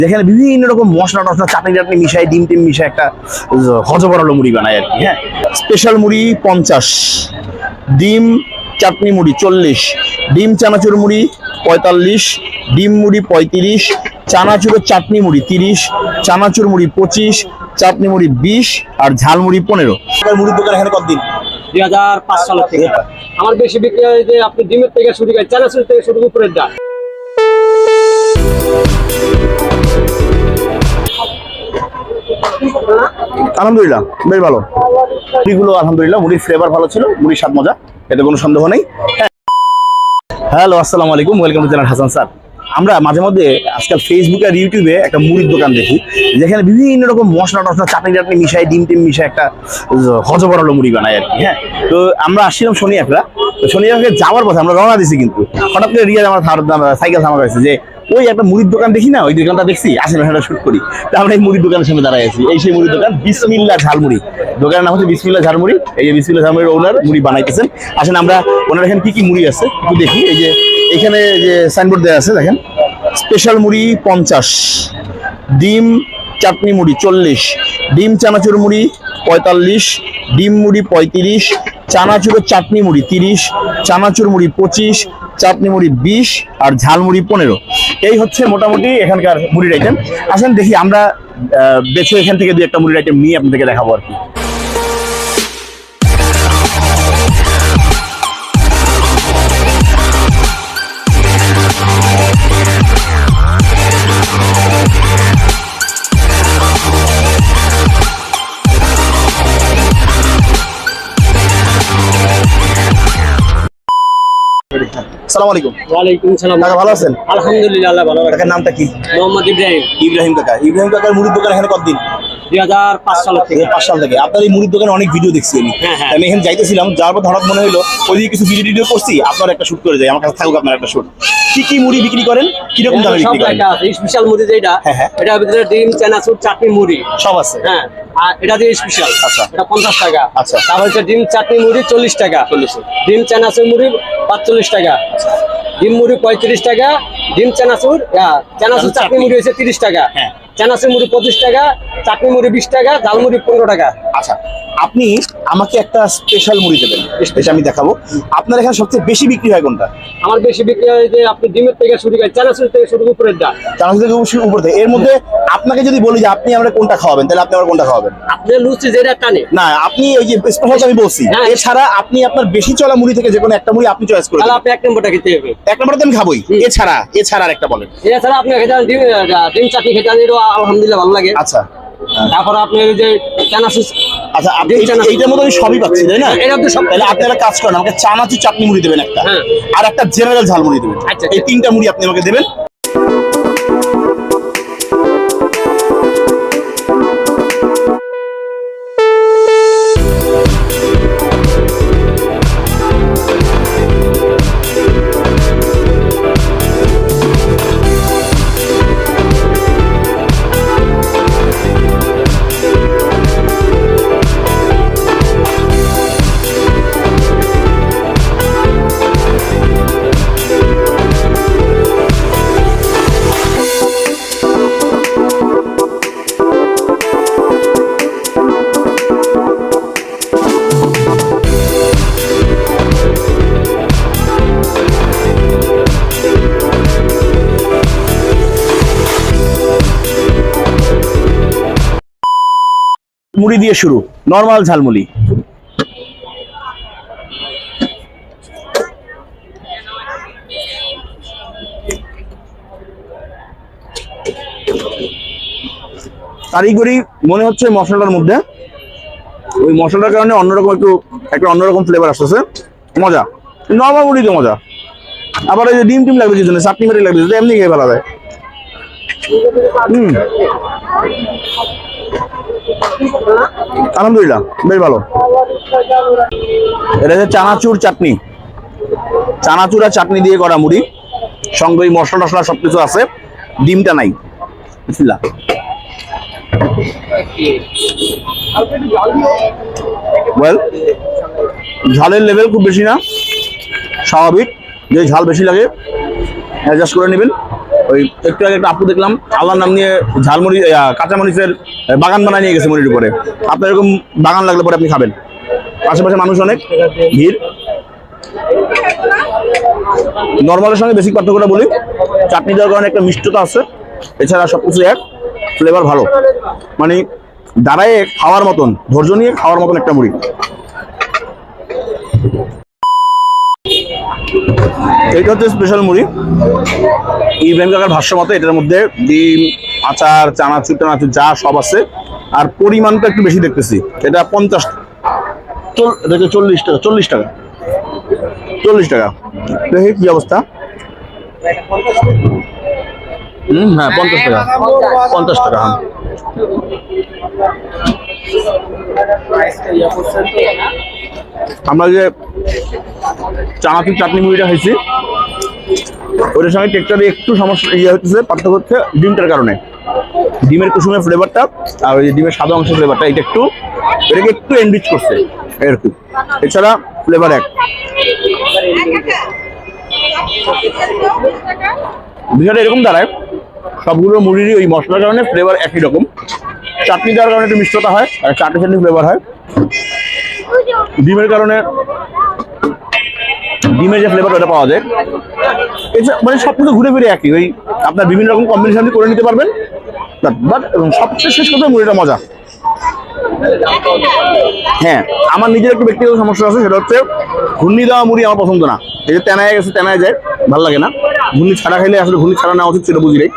যেখানে বিভিন্ন রকম মশলা টসলা চাটনি টাটনি মিশায় ডিম টিম মিশায় একটা হজবরল মুড়ি বানায় আর কি। হ্যাঁ, স্পেশাল মুড়ি 50, ডিম চাটনি মুড়ি 40, ডিম চানাচুর মুড়ি 45, ডিম মুড়ি 35, চানাচুরের চাটনি মুড়ি 30, চানাচুর মুড়ি 25, চাটনি মুড়ি 20 আর ঝালমুড়ি 15। মুড়ির দোকান এখানে কতদিন? 2005 সাল থেকে। আমার বেশি বিক্রি হয় যে আপনি ডিমের থেকে শুরু করে চানাচুর থেকে শুরু উপরের ডাল। আলহামদুলিল্লাহ বেশ ভালো মুড়িগুলো, আলহামদুলিল্লাহ মুড়ির ফ্লেভার ভালো ছিল, মুড়ির স্বাদ মজা, এতে কোনো সন্দেহ নেই। হ্যালো, আসসালামু আলাইকুম, welcome to channel Hasan sir. আমরা মাঝে মধ্যে আজকাল ফেসবুকে আর ইউটিউবে একটা মুড়ির দোকান দেখি যেখানে বিভিন্ন রকম মশলা টসলা চাটনি টাটনি মিশায় ডিম টিম মিশায় একটা হজবরল মুড়ি বানায় আর কি। হ্যাঁ, তো আমরা আসছিলাম শনিয়াকড়া, তো শনিয়াকড়া যাওয়ার পথে আমরা রওনা দিছি, কিন্তু হঠাৎ করে রিয়াজ আমার সাইকেল থামা গেছে যে ওই একটা মুড়ির দোকান দেখি না, ওই দোকানটা দেখছি, আসেন ওখানে শুট করি। তো আমরা এই মুড়ির দোকানের সামনে দাঁড়াই আছি, এই সেই মুড়ির দোকান বিসমিল্লাহ ঝালমুড়ি। দোকানের নাম হচ্ছে বিসমিল্লাহ ঝালমুড়ি। এই যে বিসমিল্লাহ ঝালমুড়ির ওনার মুড়ি বানাইতেছেন। আসেন আমরা ওনার এখানে কি কি মুড়ি আছে একটু দেখি। এই যে এখানে যে সাইনবোর্ড দেওয়া আছে দেখেন, স্পেশাল মুড়ি 50, ডিম চাটনি মুড়ি 40, ডিম চানাচুর মুড়ি 45, ডিম মুড়ি 35, চানাচুরের চাটনি মুড়ি 30, চানাচুর মুড়ি 25, চাটনি মুড়ি 20 আর ঝালমুড়ি 15। এই হচ্ছে মোটামুটি এখানকার মুড়ির আইটেম। আসেন দেখি আমরা বেছে এখান থেকে দুই একটা মুড়ির আইটেম নিয়ে আপনাদেরকে দেখাবো আর কি। আসসালামু আলাইকুম। ওয়ালাইকুম সালাম। কাকা ভালো আছেন? আলহামদুলিল্লাহ, আল্লাহ ভালো রাখে। কাকার নামটা কি? মোহাম্মদ ইব্রাহিম। ইব্রাহিম কাকা। ইব্রাহিম কাকার মুড়ির দোকান এখানে কতদিন? 2005 সাল থেকে। 5 সাল থেকে। আপনার এই মুড়ির দোকানে অনেক ভিডিও দেখছি আমি। হ্যাঁ। আমি এখানে যাইতেছিলাম, যাওয়ার পর হঠাৎ মনে হলো ওইদিকে কিছু ভিডিও করছি, আপনার একটা শুট করে যাই, আমার কাছে থাকুক আপনার একটা শুট। কি কি মুড়ি বিক্রি করেন, কিরকম দামে বিক্রি করেন? স্পেশাল মুড়ি যেটা, হ্যাঁ। এটার ভিতরে ডিম চানাচুর চাটনি মুড়ি সব আছে। হ্যাঁ, আর এটা দিয়ে স্পেশাল। আচ্ছা। এটা 50 টাকা। আচ্ছা। তারপর হচ্ছে ডিম চাটনি মুড়ি 40 টাকা। ডিম চানাচুর মুড়ি 45 টাকা। ডিম মুড়ি 35 টাকা। ডিম চানাচুর চাটনি মুড়ি হচ্ছে 30 টাকা। হ্যাঁ। চানাচুর মুড়ি 25 টাকা, চাটনি মুড়ি 20 টাকা, ঝাল মুড়ি 15 টাকা। আচ্ছা, আপনি আমাকে একটা স্পেশাল মুড়ি দেবেন, স্পেশাল আমি দেখাবো। আপনার এখানে সবচেয়ে বেশি বিক্রি হয় কোনটা? আমার বেশি বিক্রি হয় যে আপনি ডিমের থেকে শুরু করে চানাচুর থেকে শুরু করে উপরের ডাল। চানাচুর থেকে উপর থেকে। এর মধ্যে আপনাকে যদি বলি যে আপনি আমরা কোনটা খাওয়াবেন, তাহলে আপনি আমার কোনটা খাওয়াবেন? আপনি লুচি যেটা টানে না, আপনি ওই যে স্পেশাল আমি বলছি, হ্যাঁ। এছাড়া আপনি আপনার বেশি চলা মুড়ি থেকে যে কোনো একটা মুড়ি আপনি চয়েস করে তাহলে দেবেন। আপনি এক নম্বরটা খেতে হবে। এক নম্বরে তো আমি খাবোই, এছাড়া আর একটা বলেন। এছাড়া আপনি খেতে ডিম চাটনি খেতে আলহামদুলিল্লাহ ভালো লাগে। আচ্ছা, তারপর আপনি ওই যে চানাচুর। আচ্ছা, আপনি এইটার মধ্যে আমি সবই পাচ্ছি তাই না? এটা তো সব। তাহলে আপনি একটা কাজ করেন, আমাকে চানাচুর চাটনি মুড়ি দেবেন একটা, হ্যাঁ। আর একটা জেনারেল ঝাল মুড়ি দেবেন। আচ্ছা। এই 3টা মুড়ি আপনি আমাকে দেবেন। মুড়ি দিয়ে শুরু, নরমাল ঝালমুড়ি। কারিগরি মনে হচ্ছে মশলাটার মধ্যে, ওই মশলাটার কারণে অন্যরকম একটা অন্যরকম ফ্লেভার আসতেছে, মজা। নরমাল মুড়ি তো মজা। আবার ওই যে ডিম টিম লাগবে, যে চাটনি মেরে লাগবে, এমনি খেয়ে ভালো হয়। আলহামদুলিল্লাহ বেশ ভালো। এটা হচ্ছে চানাচুর চাটনি, চানাচুর আর চাটনি দিয়ে করা মুড়ি, সঙ্গে মশলা টসলা সবকিছু আছে, ডিমটা নাই। বিসমিল্লাহ। ওয়েল, ঝালের লেভেল খুব বেশি না, স্বাভাবিক। যে ঝাল বেশি লাগে অ্যাডজাস্ট করে নেবেন। ওই একটু আগে একটা আপু দেখলাম আল্লাহর নাম নিয়ে ঝালমুড়ি কাঁচামরিচের বাগান বানায় নিয়ে গেছে মুড়ির উপরে। আপনার এরকম বাগান লাগলে পরে আপনি খাবেন। আশেপাশে মানুষ অনেক ভিড়। নর্মালের সঙ্গে বেশি পার্থক্যটা বলি, চাটনি দেওয়ার কারণে একটা মিষ্টতা আছে, এছাড়া সব কিছু এক, ফ্লেভার ভালো, মানে দাঁড়ায় খাওয়ার মতন, ধৈর্য নিয়ে খাওয়ার মতন একটা মুড়ি। এইটা হচ্ছে স্পেশাল মুড়ি। ইব্রাহিম কাকার ভাষ্য মতে এটার মধ্যে ডিম, আচার, চানাচুর টানাচুর যা সব আছে, আর পরিমাণটা একটু বেশি দেখতেছি। এটা 40 টাকা 40 টাকা 40 টাকা। দেখি কি অবস্থা। হ্যাঁ 50 টাকা 50 টাকা। হ্যাঁ আমরা যে চানাচুর চাটনি মুড়িটা খাইছি ওটার সঙ্গে টেক্সচারে একটু সমস্যা হচ্ছে, পার্থক্য হচ্ছে ডিমটার কারণে। ডিমের কুসুমের ফ্লেভারটা আর ওই ডিমের সাদা অংশের ফ্লেভারটা এটাকে একটু এনরিচ করছে এরকম। এছাড়া ফ্লেভার এক। বিষয়টা এরকম দাঁড়ায়, সবগুলো মুড়িরই ওই মশলার কারণে ফ্লেভার একই রকম। চাটনি দেওয়ার কারণে একটু মিষ্টতা হয়, আর চাটনি চাটনি ফ্লেভার হয়। ডিমের কারণে ডিমের যে ফ্লেভার ওটা পাওয়া যায়। মানে সবকিছু ঘুরে ফিরে একই, ওই আপনার বিভিন্ন রকম কম্বিনেশন করে নিতে পারবেন। বাট সবচেয়ে শেষ কথা মুড়িটা মজা। হ্যাঁ, আমার নিজের একটু ব্যক্তিগত সমস্যা আছে, সেটা হচ্ছে ঘূর্ণি দেওয়া মুড়ি আমার পছন্দ না। এই যে তেনায় গেছে তেনায় যায়, ভালো লাগে না। ঘূর্ণি ছাড়া খাইলে আসলে ঘূর্ণি ছাড়া নেওয়া উচিত ছিল, বুঝি নেই।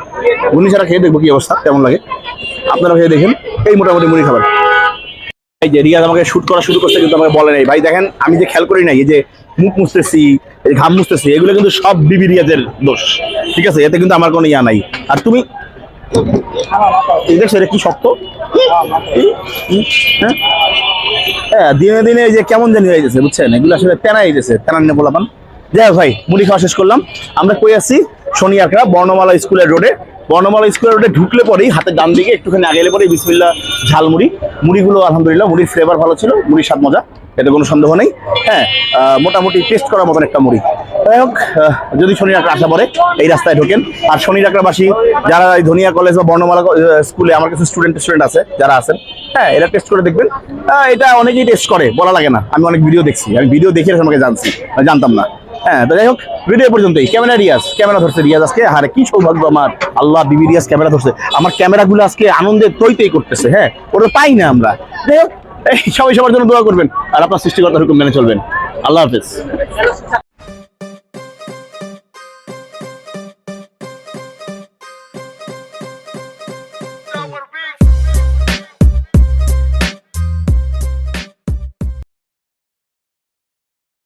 ঘূর্ণি ছাড়া খেয়ে দেখবো কি অবস্থা, কেমন লাগে। আপনারা খেয়ে দেখেন, এই মোটামুটি মুড়ি খাবার। এই যে রিয়াজ আমাকে শুট করা শুরু করছে, কিন্তু আমাকে বলে নাই। ভাই দেখেন, আমি যে খেয়াল করি নাই, এই যে মুখ মুছতেছি, এই ঘাম মুছতেছি, এগুলো কিন্তু সব বিবি রিয়াজের দোষ, ঠিক আছে? এতে কিন্তু আমার কোনো ইয়া নাই। আর তুমি দেখছো এটা কি শক্ত, হ্যাঁ দিনে দিনে এই যে কেমন জানি হয়ে গেছে, বুঝছেন? এগুলো আসলে তেনাই গেছে, তেনার নিয়ে বলাম। যাই হোক ভাই, মুড়ি খাওয়া শেষ করলাম। আমরা কই আছি? শনিয়ারকা বর্ণমালা স্কুলের রোডে। বর্ণমালা স্কুলের রোডে ঢুকলে পরেই হাতের ডান দিকে একটুখানি আগে এলে পরেই বিসমিল্লাহ ঝালমুড়ি। মুড়িগুলো আলহামদুলিল্লাহ, মুড়ির ফ্লেভার ভালো ছিল, মুড়ির স্বাদ মজা, এতে কোনো সন্দেহ নেই। হ্যাঁ, মোটামুটি টেস্ট করার মতন একটা মুড়ি। যাই হোক, যদি শনিয়ারকা আসা পড়ে এই রাস্তায় ঢোকেন। আর শনিয়ারকাবাসী যারা এই ধনিয়া কলেজ বা বর্ণমালা স্কুলে, আমার কিছু স্টুডেন্ট আছে যারা আছেন, হ্যাঁ এরা টেস্ট করে দেখবেন। এটা অনেকেই টেস্ট করে, বলা লাগে না। আমি অনেক ভিডিও দেখছি, আমি ভিডিও দেখে আমাকে জানতাম না। হ্যাঁ, তো যাই হোক, ভিডিও পর্যন্তই। ক্যামেরা ধরছে রিয়াজ আজকে। আরে কি সৌভাগ্য আমার, আল্লাহ, বিবি রিয়াজ ক্যামেরা ধরছে। আমার ক্যামেরাগুলো আজকে আনন্দে তৈ করতেছে। হ্যাঁ, ওটা পাই না আমরা। যাই হোক, সবাই সবার জন্য দোয়া করবেন, আর আপনার সৃষ্টিকর্তার হুকুম মেনে চলবেন। আল্লাহ হাফেজ।